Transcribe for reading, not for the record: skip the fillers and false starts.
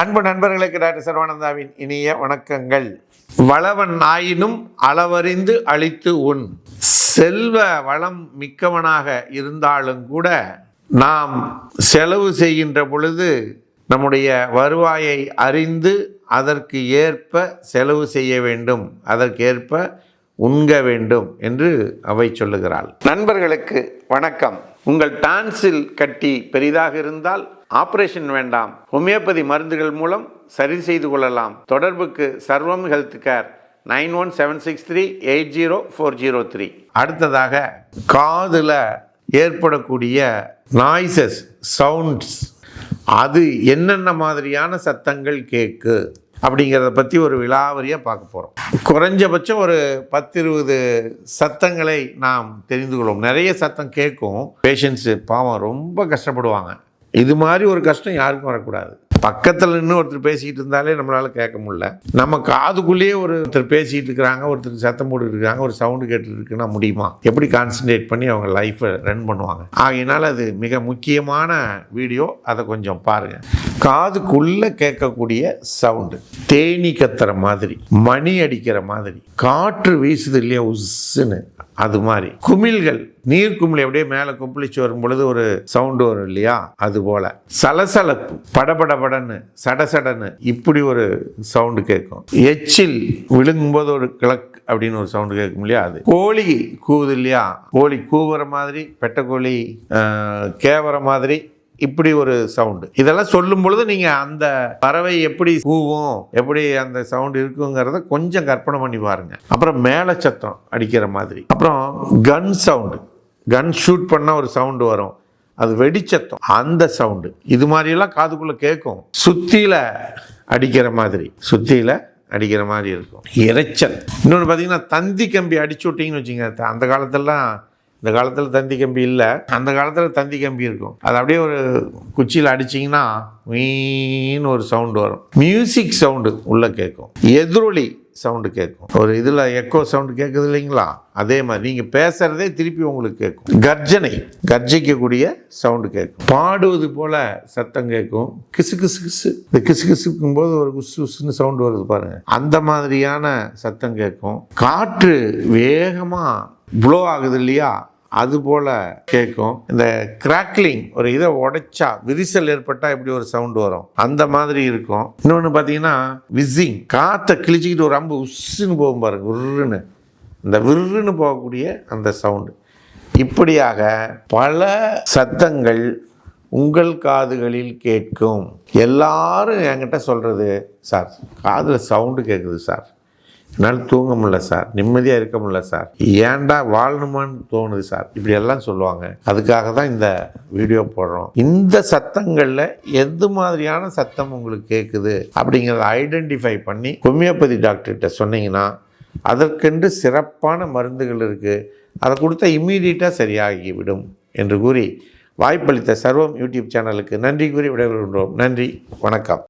அன்பு நண்பர்களுக்கு டாக்டர் சர்வானந்தாவின் இனிய வணக்கங்கள். வளவன் ஆயினும் அளவறிந்து அளித்து உண். செல்வ வளம் மிக்கவனாக இருந்தாலும் கூட நாம் செலவு செய்கின்ற பொழுது நம்முடைய வருவாயை அறிந்து அதற்கு ஏற்ப செலவு செய்ய வேண்டும், அதற்கேற்ப உண்க வேண்டும் என்று அவை சொல்லுகிறாள். நண்பர்களுக்கு வணக்கம். உங்கள் டான்சில் கட்டி பெரிதாக இருந்தால் ஆபரேஷன் வேண்டாம், ஹோமியோபதி மருந்துகள் மூலம் சரி செய்து கொள்ளலாம். தொடர்புக்கு சர்வம் ஹெல்த் கேர் 9176380403. அடுத்ததாக காதில் ஏற்படக்கூடிய நாய்ஸஸ், சவுண்ட்ஸ், அது என்னென்ன மாதிரியான சத்தங்கள் கேட்கு அப்படிங்கிறத பற்றி ஒரு விலாவரியாக பார்க்க போகிறோம். குறைஞ்சபட்சம் ஒரு 10-20 சத்தங்களை நாம் தெரிந்து கொள்வோம். நிறைய சத்தம் கேட்கும், பேஷண்ட்ஸு பாவம் ரொம்ப கஷ்டப்படுவாங்க. இது மாதிரி ஒரு கஷ்டம் யாருக்கும் வரக்கூடாது. பக்கத்தில் நின்று ஒருத்தர் பேசிக்கிட்டு இருந்தாலே நம்மளால் கேட்க முடியல. நம்ம காதுக்குள்ளேயே ஒருத்தர் பேசிகிட்டு இருக்கிறாங்க, ஒருத்தருக்கு சத்தம் போட்டுட்டு இருக்காங்க, ஒரு சவுண்டு கேட்டுட்டு இருக்குன்னா முடியுமா? எப்படி கான்சன்ட்ரேட் பண்ணி அவங்க லைஃப்பை ரன் பண்ணுவாங்க? ஆகையினால அது மிக முக்கியமான வீடியோ, அதை கொஞ்சம் பாருங்கள். காதுக்குள்ளே கேட்கக்கூடிய சவுண்டு, தேனி கத்துற மாதிரி, மணி அடிக்கிற மாதிரி, காற்று வீசுது இல்லையா உஸ்ஸுன்னு, அது மாதிரி குமிழ்கள், நீர் குமிழ் அப்படியே மேலே கொப்பளிச்சு வரும் பொழுது ஒரு சவுண்டு வரும் இல்லையா, அது போல சலசலப்பு, படபடபடன்னு, சடசடன்னு, இப்படி ஒரு சவுண்டு கேட்கும். எச்சில் விழுங்கும்போது ஒரு கிழக்கு அப்படின்னு ஒரு சவுண்டு கேட்கும் இல்லையா, அது. கோழி கூவுது இல்லையா, கோழி கூவுற மாதிரி, பெட்டக்கோழி கேவற மாதிரி, இப்படி ஒரு சவுண்டு. இதெல்லாம் சொல்லும் பொழுது நீங்கள் அந்த பறவை எப்படி கூவும், எப்படி அந்த சவுண்டு இருக்குங்கிறத கொஞ்சம் கற்பனை பண்ணி பாருங்க. அப்புறம் மேலே சத்தம் அடிக்கிற மாதிரி, அப்புறம் கன் சவுண்டு, கன் ஷூட் பண்ணால் ஒரு சவுண்டு வரும், அது வெடிச்சத்தம், அந்த சவுண்டு. இது மாதிரியெல்லாம் காதுக்குள்ளே கேட்கும். சுத்தியில் அடிக்கிற மாதிரி, சுத்தியில் அடிக்கிற மாதிரி இருக்கும். இறைச்சல். இன்னொன்று பார்த்தீங்கன்னா, தந்தி கம்பி அடிச்சு விட்டிங்கன்னு வச்சுங்க. அந்த காலத்திலலாம், இந்த காலத்தில் தந்தி கம்பி இல்லை, அந்த காலத்தில் தந்தி கம்பி இருக்கும். அது அப்படியே ஒரு குச்சியில் அடிச்சிங்கன்னா மீன் ஒரு சவுண்டு வரும். மியூசிக் சவுண்டு உள்ளே கேட்கும். எதிரொலி சவுண்டு கேட்கும். ஒரு இதில் எக்கோ சவுண்டு கேட்குது இல்லைங்களா, அதே மாதிரி நீங்கள் பேசுகிறதே திருப்பி உங்களுக்கு கேட்கும். கர்ஜனை, கர்ஜிக்கக்கூடிய சவுண்டு கேட்கும். பாடுவது போல் சத்தம் கேட்கும். கிசு கிசு கிசு, இந்த கிசு கிசுக்கும் போது ஒரு குசு குசுன்னு சவுண்டு வருது பாருங்கள், அந்த மாதிரியான சத்தம் கேட்கும். காற்று வேகமாக ப்ளோ ஆகுது இல்லையா, அது போல் கேட்கும். இந்த கிராக்லிங், ஒரு இதை உடைச்சா விரிசல் ஏற்பட்டால் இப்படி ஒரு சவுண்டு வரும், அந்த மாதிரி இருக்கும். இன்னொன்று பார்த்தீங்கன்னா விசிங், காற்றை கிழிச்சிக்கிட்டு ஒரு அம்பு உஸ்ஸுன்னு போகும் பாருங்க, விருன்னு, இந்த விருன்னு போகக்கூடிய அந்த சவுண்டு. இப்படியாக பல சத்தங்கள் உங்கள் காதுகளில் கேட்கும். எல்லாரும் என்கிட்ட சொல்கிறது, சார் காதில் சவுண்டு கேட்குது சார், என்னால் தூங்க முடியல சார், நிம்மதியாக இருக்க முடியல சார், ஏன்டா வாழணுமான்னு தோணுது சார், இப்படி எல்லாம் சொல்லுவாங்க. அதுக்காக தான் இந்த வீடியோ போடுறோம். இந்த சத்தங்களில் எது மாதிரியான சத்தம் உங்களுக்கு கேட்குது அப்படிங்கிறத ஐடென்டிஃபை பண்ணி ஹோமியோபதி டாக்டர்கிட்ட சொன்னீங்கன்னா அதற்கென்று சிறப்பான மருந்துகள் இருக்குது, அதை கொடுத்தா இம்மீடியட்டாக சரியாகிவிடும் என்று கூறி வாய்ப்பளித்த சர்வம் யூடியூப் சேனலுக்கு நன்றி கூறி விடைபெறுகின்றோம். நன்றி, வணக்கம்.